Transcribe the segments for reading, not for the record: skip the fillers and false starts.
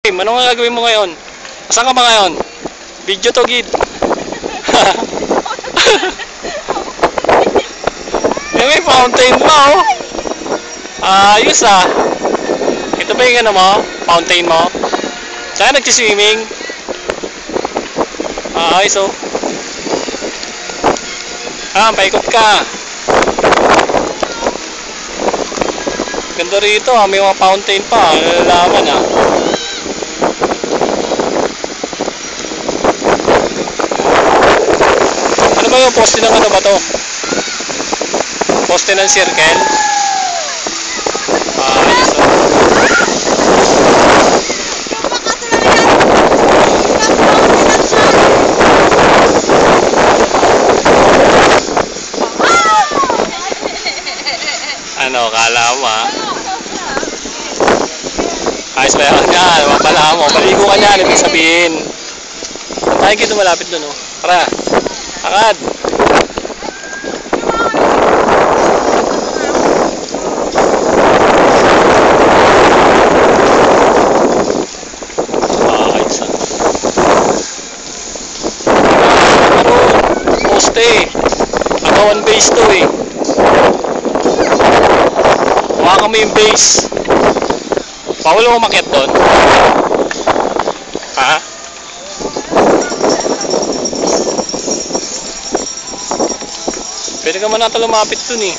Kim, ano nga gagawin mo ngayon? Saan ka ba ngayon? Video to, Gid. May fountain pa, oh. Ayos ah. Ito ba yung ano mo? Fountain mo? Saan ka nagsiswimming? Ayos, oh. Paikot ka. Ganda rito, may mga fountain pa. Nalalaman, Ano ba yung poste ng ano ba to? Poste ng circle? Ayos, oh. Ano, kala mo ayos ba yan? Yan, mapala mo. Maligo ka niyan, ibig sabihin. Tayo dito malapit dun, oh. Tara, akad. Ayos ah. Poste. Agawan base to eh. Huwag kami yung base. Bawal mo umakyat doon? Ha? Pwede ka man nata lumapit dun eh.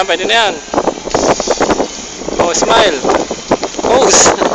Pwede na yan. Oh, smile. Pose.